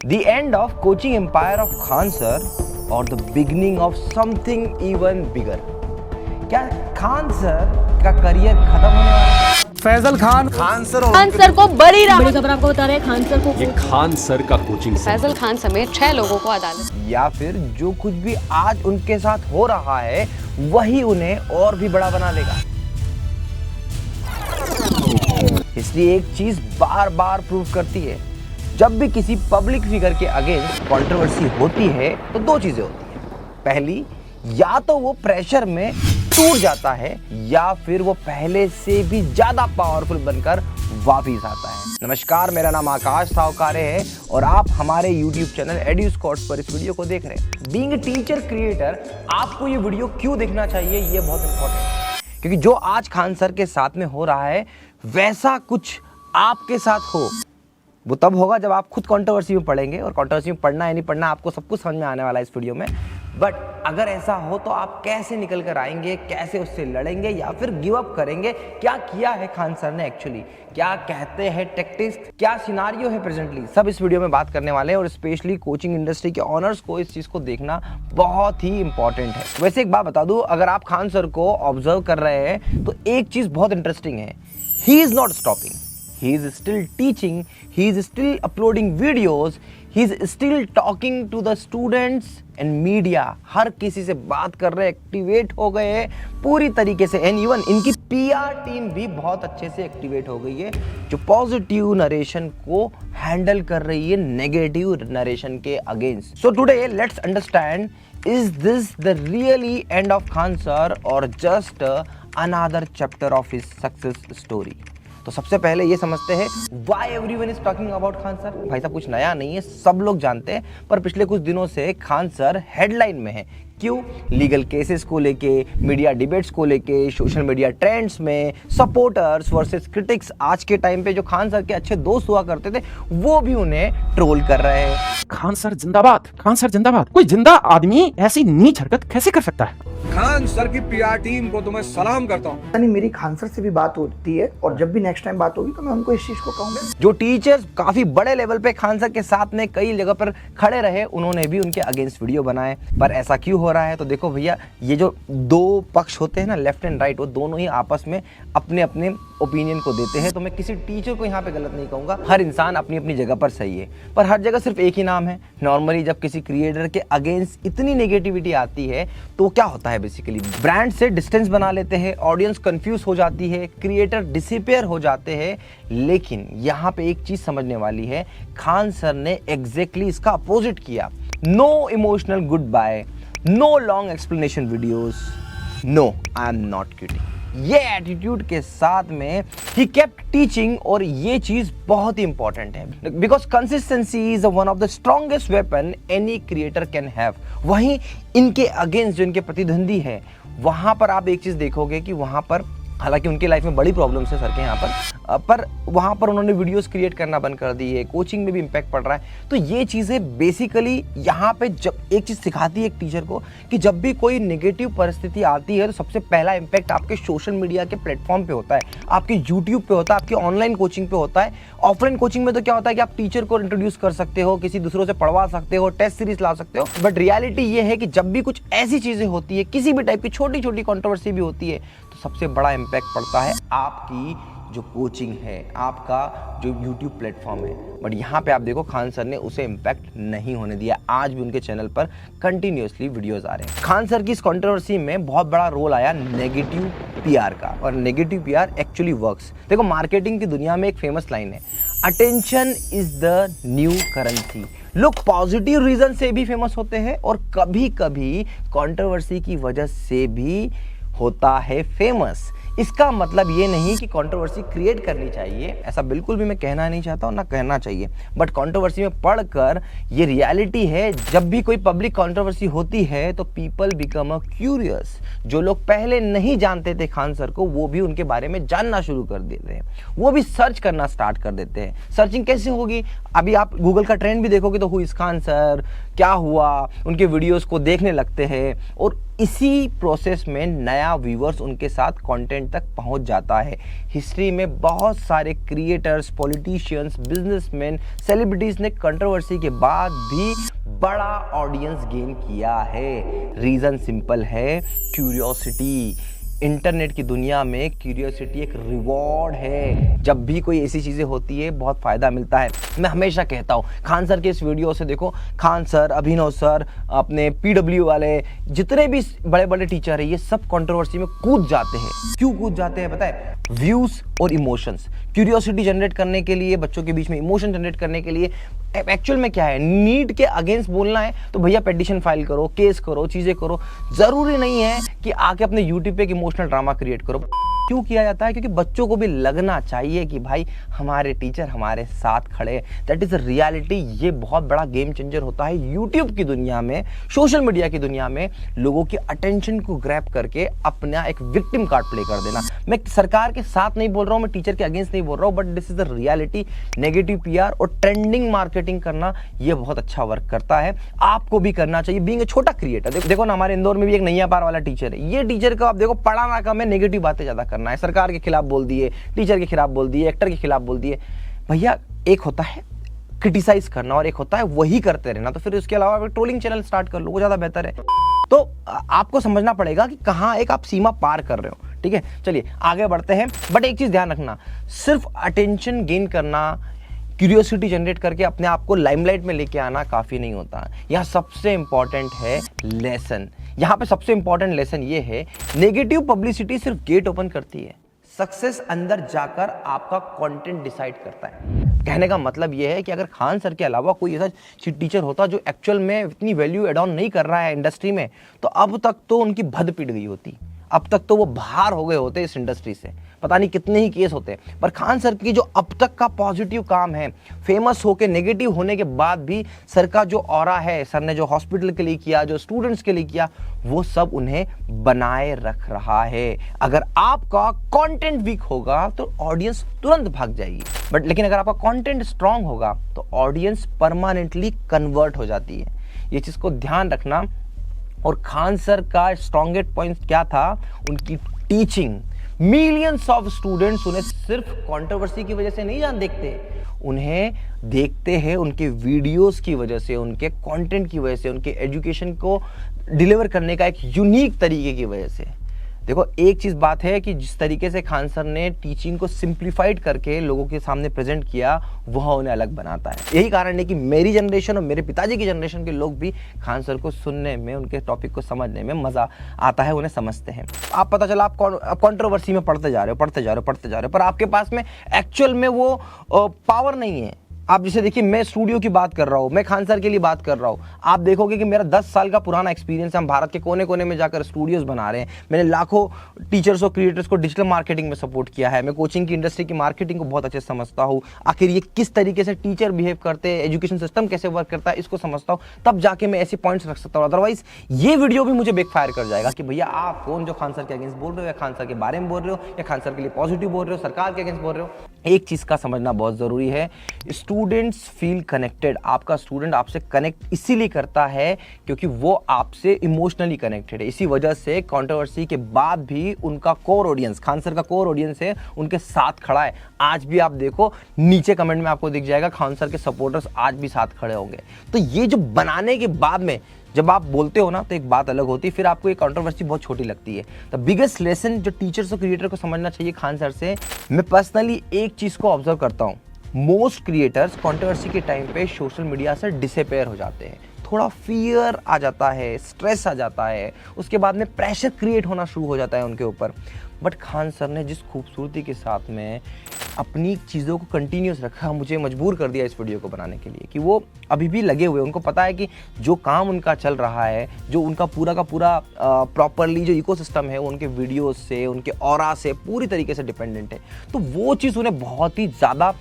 The end of coaching empire of Khan sir or the beginning of something even bigger? क्या Khan sir का career खत्म होने वाला है? फैजल खान खान सर को बड़ी खबर आपको बता रहे हैं। खान सर को ये खान सर का कोचिंग फैजल खान समेत 6 लोगों को अदालत, या फिर जो कुछ भी आज उनके साथ हो रहा है वही उन्हें और भी बड़ा बना देगा। इसलिए एक चीज बार बार प्रूव करती है, जब भी किसी पब्लिक फिगर के अगेंस्ट कंट्रोवर्सी होती है तो दो चीजें होती हैं। पहली, या तो वो प्रेशर में टूट जाता है या फिर वो पहले से भी ज्यादा पावरफुल बनकर वापिस आता है। नमस्कार, मेरा नाम आकाश सावकारे है और आप हमारे YouTube चैनल एड्यूस्कॉर्ट्स पर इस वीडियो को देख रहे हैं। बीइंग अ टीचर क्रिएटर, आपको ये वीडियो क्यों देखना चाहिए ये बहुत इंपॉर्टेंट है, क्योंकि जो आज खान सर के साथ में हो रहा है वैसा कुछ आपके साथ हो वो तब होगा जब आप खुद कंट्रोवर्सी में पढ़ेंगे, और कंट्रोवर्सी में पढ़ना है नहीं पढ़ना आपको सब कुछ समझ में आने वाला है इस वीडियो में। बट अगर ऐसा हो तो आप कैसे निकल कर आएंगे, कैसे उससे लड़ेंगे या फिर गिव अप करेंगे, क्या किया है खान सर ने एक्चुअली, क्या कहते हैं टेक्टिक्स, क्या सिनारियो है प्रेजेंटली, सब इस वीडियो में बात करने वाले हैं। और स्पेशली कोचिंग इंडस्ट्री के ऑनर्स को इस चीज़ को देखना बहुत ही इंपॉर्टेंट है। वैसे एक बात बता दूं, अगर आप खान सर को ऑब्जर्व कर रहे हैं तो एक चीज़ बहुत इंटरेस्टिंग है, he is not stopping, he is still teaching, he is still uploading videos, he is still talking to the students and media। हर किसी से बात कर रहे हैं, एक्टिवेट हो गए हैं पूरी तरीके से। एंड इवन इनकी PR टीम भी बहुत अच्छे से एक्टिवेट हो गई है, जो पॉजिटिव नरेशन को हैंडल कर रही है नेगेटिव नरेशन के against. So today let's understand, is this the really end of Khan sir और just another chapter of his success story? तो सबसे पहले ये समझते हैं why everyone is talking about Khan sir. भाई साहब कुछ नया नहीं है, सब लोग जानते हैं, पर पिछले कुछ दिनों से खान सर हेडलाइन में है। क्यों? लीगल केसेस को लेके, मीडिया डिबेट्स को लेके, सोशल मीडिया ट्रेंड्स में सपोर्टर्स वर्सेस क्रिटिक्स। आज के टाइम पे जो खान सर के अच्छे दोस्त हुआ करते थे वो भी उन्हें ट्रोल कर रहे हैं। खान सर जिंदाबाद, खान सर जिंदाबाद। कोई जिंदा आदमी ऐसी नीच हरकत कैसे कर सकता है? खान सर की PR टीम को तो मैं सलाम करता हूँ। यानी मेरी खान सर से भी बात होती है और जब भी नेक्स्ट टाइम बात होगी तो मैं उनको इस चीज को कहूंगा। जो टीचर्स काफी बड़े लेवल पे खान सर के साथ में कई जगह पर खड़े रहे, उन्होंने भी उनके अगेंस्ट वीडियो बनाए। पर ऐसा क्यों हो रहा है? तो देखो भैया, ये जो दो पक्ष होते हैं ना, लेफ्ट एंड राइट, वो दोनों ही आपस में अपने अपने ओपिनियन को देते हैं। तो मैं किसी टीचर को यहाँ पे गलत नहीं कहूँगा, हर इंसान अपनी अपनी जगह पर सही है, पर हर जगह सिर्फ एक ही नाम है। नॉर्मली जब किसी क्रिएटर के अगेंस्ट इतनी नेगेटिविटी आती है तो क्या होता है, बेसिकली ब्रांड से डिस्टेंस बना लेते हैं, ऑडियंस कंफ्यूज हो जाती है, क्रिएटर डिसअपीयर हो जाते हैं। लेकिन यहाँ पे एक चीज समझने वाली है, खान सर ने एग्जैक्टली इसका अपोजिट किया। No emotional good bye, no long explanation videos, no I am not kidding. ये एटीट्यूड के साथ में ही केप्ट टीचिंग, और ये चीज बहुत ही इंपॉर्टेंट है, because consistency is one of the strongest weapon any creator can have. वहीं इनके अगेंस्ट जो इनके प्रतिद्वंदी है, वहां पर आप एक चीज देखोगे कि वहां पर, हालांकि उनके लाइफ में बड़ी प्रॉब्लम्स है सर के यहाँ पर वहाँ पर उन्होंने वीडियोस क्रिएट करना बंद कर दी है, कोचिंग में भी इम्पैक्ट पड़ रहा है। तो ये चीज़ें बेसिकली यहाँ पे जब एक चीज़ सिखाती है एक टीचर को कि जब भी कोई नेगेटिव परिस्थिति आती है तो सबसे पहला इम्पैक्ट आपके सोशल मीडिया के प्लेटफॉर्म पे होता है, आपके यूट्यूब पे होता है, आपकी ऑनलाइन कोचिंग पे होता है। ऑफलाइन कोचिंग में तो क्या होता है कि आप टीचर को इंट्रोड्यूस कर सकते हो, किसी दूसरों से पढ़वा सकते हो, टेस्ट सीरीज ला सकते हो। बट रियलिटी ये है कि जब भी कुछ ऐसी चीज़ें होती है, किसी भी टाइप की छोटी छोटी कॉन्ट्रोवर्सी भी होती है, तो सबसे बड़ा इम्पैक्ट पड़ता है आपकी जो कोचिंग है, आपका जो YouTube प्लेटफॉर्म है। बट यहाँ पे आप देखो खान सर ने उसे इम्पैक्ट नहीं होने दिया। आज भी उनके चैनल पर कंटिन्यूअसली वीडियोस आ रहे हैं। खान सर की इस कंट्रोवर्सी में बहुत बड़ा रोल आया नेगेटिव PR का, और नेगेटिव PR एक्चुअली वर्क्स। देखो, मार्केटिंग की दुनिया में एक फेमस लाइन है, attention is the new currency. लोग पॉजिटिव रीजन से भी फेमस होते हैं और कभी कभी कंट्रोवर्सी की वजह से भी होता है फेमस। इसका मतलब ये नहीं कि कंट्रोवर्सी क्रिएट करनी चाहिए, ऐसा बिल्कुल भी मैं कहना नहीं चाहता हूँ, ना कहना चाहिए। बट कंट्रोवर्सी में पढ़कर ये रियलिटी है, जब भी कोई पब्लिक कंट्रोवर्सी होती है तो पीपल बिकम अ क्यूरियस। जो लोग पहले नहीं जानते थे खान सर को, वो भी उनके बारे में जानना शुरू कर देते हैं, वो भी सर्च करना स्टार्ट कर देते हैं। सर्चिंग कैसे होगी? अभी आप गूगल का ट्रेंड भी देखोगे तो हु इज खान सर, क्या हुआ, उनके वीडियोस को देखने लगते हैं, और इसी प्रोसेस में नया व्यूअर्स उनके साथ कंटेंट पॉइंट तक पहुंच जाता है। हिस्ट्री में बहुत सारे क्रिएटर्स, पॉलिटिशियंस, बिजनेसमैन, सेलिब्रिटीज ने कंट्रोवर्सी के बाद भी बड़ा ऑडियंस गेन किया है। रीजन सिंपल है, क्यूरियोसिटी। इंटरनेट की दुनिया में क्यूरियोसिटी एक रिवॉर्ड है। जब भी कोई ऐसी चीज़ें होती है बहुत फ़ायदा मिलता है। मैं हमेशा कहता हूँ, खान सर के इस वीडियो से देखो, खान सर, अभिनव सर, अपने PW वाले, जितने भी बड़े बड़े टीचर हैं, ये सब कंट्रोवर्सी में कूद जाते हैं। क्यों कूद जाते हैं पता है? व्यूज़ और इमोशंस, क्यूरियोसिटी जनरेट करने के लिए, बच्चों के बीच में इमोशन जनरेट करने के लिए। एक्चुअल में क्या है, नीट के अगेंस्ट बोलना है तो भैया पिटीशन फाइल करो, केस करो, चीज़ें करो। ज़रूरी नहीं है कि आके अपने यूट्यूब पे एक इमोशनल ड्रामा क्रिएट करो। क्यों किया जाता है? क्योंकि बच्चों को भी लगना चाहिए कि भाई हमारे टीचर हमारे साथ खड़े। That is reality. ये बहुत बड़ा गेम चेंजर होता है यूट्यूब की दुनिया में, सोशल मीडिया की दुनिया में। लोगों की अटेंशन को ग्रैब करके अपना एक विक्टिम कार्ड प्ले कर देना। मैं सरकार के साथ नहीं बोल रहा हूँ, मैं टीचर के अगेंस्ट नहीं बोल रहा हूँ, but this is the reality. Negative PR और ट्रेंडिंग मार्केटिंग करना ये बहुत अच्छा वर्क करता है। आपको भी करना चाहिए, बीइंग ए छोटा क्रिएटर। देखो ना, हमारे इंदौर में भी एक नैया पार वाला टीचर है। ये टीचर को आप देखो, पढ़ाना कम है, नेगेटिव बातें ज़्यादा करना है। सरकार के खिलाफ बोल दिए, टीचर के खिलाफ बोल दिए, एक्टर के खिलाफ बोल दिए। भैया एक होता है क्रिटिसाइज करना और एक होता है वही करते रहना। तो फिर उसके अलावा ट्रोलिंग चैनल स्टार्ट कर लो, वो ज़्यादा बेहतर है। तो आपको समझना पड़ेगा कि कहाँ एक आप सीमा पार कर रहे हो। ठीक है, चलिए आगे बढ़ते हैं। बट एक चीज़ ध्यान रखना, सिर्फ अटेंशन गेन करना, क्यूरियोसिटी जनरेट करके अपने आप को लाइमलाइट में लेके आना काफ़ी नहीं होता। यहाँ सबसे इंपॉर्टेंट है लेसन। यहाँ पे सबसे इंपॉर्टेंट लेसन ये है, नेगेटिव पब्लिसिटी सिर्फ गेट ओपन करती है, सक्सेस अंदर जाकर आपका कंटेंट डिसाइड करता है। कहने का मतलब ये है कि अगर खान सर के अलावा कोई ऐसा टीचर होता जो एक्चुअल में इतनी वैल्यू एड ऑन नहीं कर रहा है इंडस्ट्री में, तो अब तक तो उनकी भद पिट गई होती। अब तक तो वो बाहर हो गए होते इस इंडस्ट्री से, पता नहीं कितने ही केस होते। पर खान सर की जो अब तक का पॉजिटिव काम है, फेमस होके नेगेटिव होने के बाद भी सर का जो ऑरा है, सर ने जो हॉस्पिटल के लिए किया, जो स्टूडेंट्स के लिए किया, वो सब उन्हें बनाए रख रहा है। अगर आपका कंटेंट वीक होगा तो ऑडियंस तुरंत भाग जाएगी, लेकिन अगर आपका कंटेंट स्ट्रांग होगा तो ऑडियंस परमानेंटली कन्वर्ट हो जाती है। ये चीज़ को ध्यान रखना। और खान सर का स्ट्रॉन्गेस्ट पॉइंट क्या था? उनकी टीचिंग। मिलियंस ऑफ स्टूडेंट्स उन्हें सिर्फ कंट्रोवर्सी की वजह से नहीं देखते, उन्हें देखते हैं उनके वीडियोस की वजह से, उनके कंटेंट की वजह से, उनके एजुकेशन को डिलीवर करने का एक यूनिक तरीके की वजह से। देखो, एक चीज़ बात है कि जिस तरीके से खान सर ने टीचिंग को सिंप्लीफाइड करके लोगों के सामने प्रेजेंट किया, वह उन्हें अलग बनाता है। यही कारण है कि मेरी जनरेशन और मेरे पिताजी की जनरेशन के लोग भी खान सर को सुनने में, उनके टॉपिक को समझने में मज़ा आता है, उन्हें समझते हैं। आप पता चला आप कंट्रोवर्सी में पढ़ते जा रहे हो, पर आपके पास में एक्चुअल में वो पावर नहीं है। आप जैसे देखिए, मैं स्टूडियो की बात कर रहा हूँ, मैं खान सर के लिए बात कर रहा हूँ। आप देखोगे कि मेरा 10 साल का पुराना एक्सपीरियंस है। हम भारत के कोने कोने में जाकर स्टूडियोज बना रहे हैं। मैंने लाखों टीचर्स और क्रिएटर्स को डिजिटल मार्केटिंग में सपोर्ट किया है। मैं कोचिंग की इंडस्ट्री की मार्केटिंग को बहुत अच्छे से समझता हूँ। आखिर ये किस तरीके से टीचर बिहेव करते हैं, एजुकेशन सिस्टम कैसे वर्क करता है, इसको समझता हूँ। तब जाके मैं ऐसे पॉइंट्स रख सकता हूँ। अदरवाइज ये वीडियो भी मुझे बैकफायर कर जाएगा कि भैया आप कौन जो खान सर के अगेंस्ट बोल रहे हो, या खान सर के बारे में बोल रहे हो, या खान सर के लिए पॉजिटिव बोल रहे हो, सरकार के अगेंस्ट बोल रहे हो। एक चीज़ का समझना बहुत ज़रूरी है, स्टूडेंट्स फील कनेक्टेड। आपका स्टूडेंट आपसे कनेक्ट इसीलिए करता है क्योंकि वो आपसे इमोशनली कनेक्टेड है। इसी वजह से कंट्रोवर्सी के बाद भी उनका कोर ऑडियंस, खान सर का कोर ऑडियंस है, उनके साथ खड़ा है। आज भी आप देखो, नीचे कमेंट में आपको दिख जाएगा, खान सर के सपोर्टर्स आज भी साथ खड़े होंगे। तो ये जो बनाने के बाद में जब आप बोलते हो ना, तो एक बात अलग होती है, फिर आपको ये कंट्रोवर्सी बहुत छोटी लगती है। द बिगेस्ट लेसन जो टीचर्स और क्रिएटर को समझना चाहिए खान सर से, मैं पर्सनली एक चीज़ को ऑब्जर्व करता हूँ, मोस्ट क्रिएटर्स कंट्रोवर्सी के टाइम पे सोशल मीडिया से डिसअपेयर हो जाते हैं। थोड़ा फियर आ जाता है, स्ट्रेस आ जाता है, उसके बाद में प्रेशर क्रिएट होना शुरू हो जाता है उनके ऊपर। बट खान सर ने जिस खूबसूरती के साथ में अपनी चीज़ों को कंटिन्यूस रखा, मुझे मजबूर कर दिया इस वीडियो को बनाने के लिए कि वो अभी भी लगे हुए। उनको पता है कि जो काम उनका चल रहा है, जो उनका पूरा का पूरा प्रॉपरली जो इकोसिस्टम है, वो उनके वीडियोस से, उनके ऑरा से पूरी तरीके से डिपेंडेंट है। तो वो चीज़ उन्हें बहुत ही ज़्यादा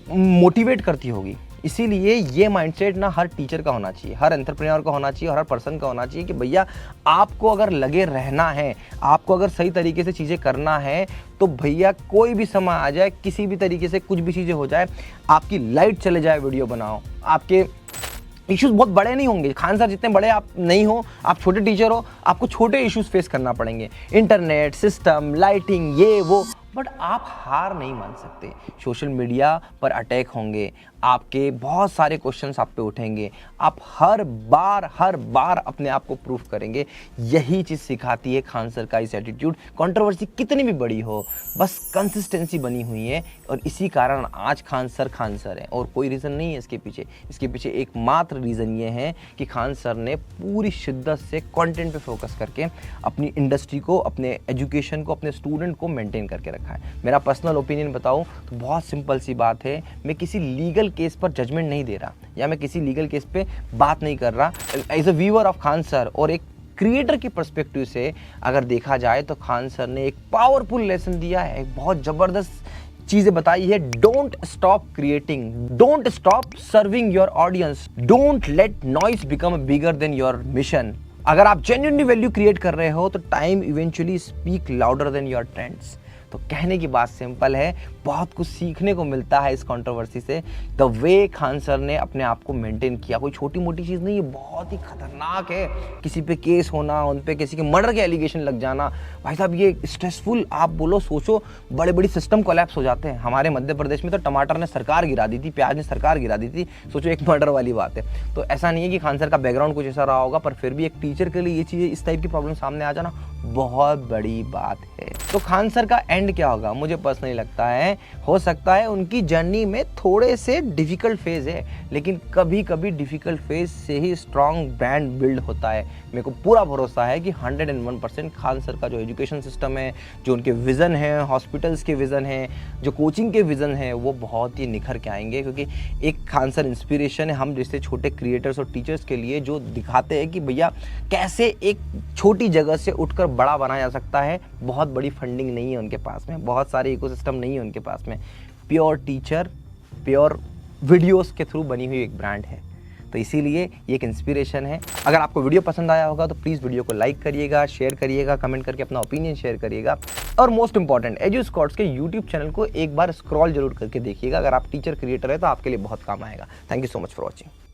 मोटिवेट करती होगी। इसीलिए ये माइंडसेट ना हर टीचर का होना चाहिए, हर एंटरप्रेन्योर का होना चाहिए और हर पर्सन का होना चाहिए कि भैया आपको अगर लगे रहना है, आपको अगर सही तरीके से चीज़ें करना है, तो भैया कोई भी समय आ जाए, किसी भी तरीके से कुछ भी चीज़ें हो जाए, आपकी लाइट चले जाए, वीडियो बनाओ, आपके इश्यूज बहुत बड़े नहीं होंगे। खान सर जितने बड़े आप नहीं हो, आप छोटे टीचर हो, आपको छोटे इश्यूज फेस करना पड़ेंगे, इंटरनेट सिस्टम, लाइटिंग, ये वो, बट आप हार नहीं मान सकते। सोशल मीडिया पर अटैक होंगे, आपके बहुत सारे क्वेश्चंस आप पे उठेंगे, आप हर बार अपने आप को प्रूव करेंगे। यही चीज़ सिखाती है खान सर का इस एटीट्यूड। कंट्रोवर्सी कितनी भी बड़ी हो, बस कंसिस्टेंसी बनी हुई है, और इसी कारण आज खान सर है, और कोई रीज़न नहीं है इसके पीछे। इसके पीछे एकमात्र रीज़न ये है कि खान सर ने पूरी शिद्दत से कंटेंट पे फोकस करके अपनी इंडस्ट्री को, अपने एजुकेशन को, अपने स्टूडेंट को मेंटेन करके रखा है। मेरा पर्सनल ओपिनियन बताऊं तो बहुत सिंपल सी बात है, मैं किसी लीगल केस पर जजमेंट नहीं दे रहा, या मैं किसी लीगल केस पे बात नहीं कर रहा। As a viewer of Khan sir और एक क्रिएटर की पर्सपेक्टिव से अगर देखा जाए तो खान सर ने एक पावरफुल लेसन दिया है, एक बहुत ज़बरदस्त चीजें बताई है। Don't stop creating, don't stop serving your audience, don't let noise become bigger than your mission. अगर आप जेन्युइनली वैल्यू क्रिएट कर रहे हो तो time eventually speak louder than your trends. तो कहने की बात सिंपल है, बहुत कुछ सीखने को मिलता है इस कंट्रोवर्सी से। द वे खान सर ने अपने आप को मेंटेन किया, कोई छोटी मोटी चीज़ नहीं है, बहुत ही खतरनाक है। किसी पे केस होना, उन पे किसी के मर्डर के एलिगेशन लग जाना, भाई साहब ये स्ट्रेसफुल, आप बोलो, सोचो, बड़े बड़ी सिस्टम कोलैप्स हो जाते हैं। हमारे मध्य प्रदेश में तो टमाटर ने सरकार गिरा दी थी, प्याज ने सरकार गिरा दी थी, सोचो एक मर्डर वाली बात है। तो ऐसा नहीं है कि खान सर का बैकग्राउंड कुछ ऐसा रहा होगा, पर फिर भी एक टीचर के लिए ये चीज़ें, इस टाइप की प्रॉब्लम सामने आ जाना बहुत बड़ी बात है। तो खान सर का एंड क्या होगा, मुझे पर्सनली लगता है, हो सकता है उनकी जर्नी में थोड़े से डिफिकल्ट फेज है, लेकिन कभी कभी डिफिकल्ट फेज से ही स्ट्रॉन्ग ब्रांड बिल्ड होता है। मेरे को पूरा भरोसा है कि 101% खान सर का जो एजुकेशन सिस्टम है, जो उनके विज़न है, हॉस्पिटल्स के विज़न है, जो कोचिंग के विज़न है, वो बहुत ही निखर के आएंगे। क्योंकि एक खान सर इंस्पिरेशन है हम जैसे छोटे क्रिएटर्स और टीचर्स के लिए, जो दिखाते हैं कि भैया कैसे एक छोटी जगह से उठकर बड़ा बनाया जा सकता है। बहुत बड़ी फंडिंग नहीं है उनके पास में, बहुत सारे इकोसिस्टम नहीं है उनके पास में, प्योर टीचर, प्योर वीडियोस के थ्रू बनी हुई एक ब्रांड है। तो इसीलिए ये एक इंस्पिरेशन है। अगर आपको वीडियो पसंद आया होगा तो प्लीज़ वीडियो को लाइक करिएगा, शेयर करिएगा, कमेंट करके अपना ओपिनियन शेयर करिएगा, और मोस्ट इंपॉर्टेंट एजू स्कॉट्स के यूट्यूब चैनल को एक बार स्क्रॉल जरूर करके देखिएगा। अगर आप टीचर क्रिएटर है तो आपके लिए बहुत काम आएगा। Thank you so much for watching.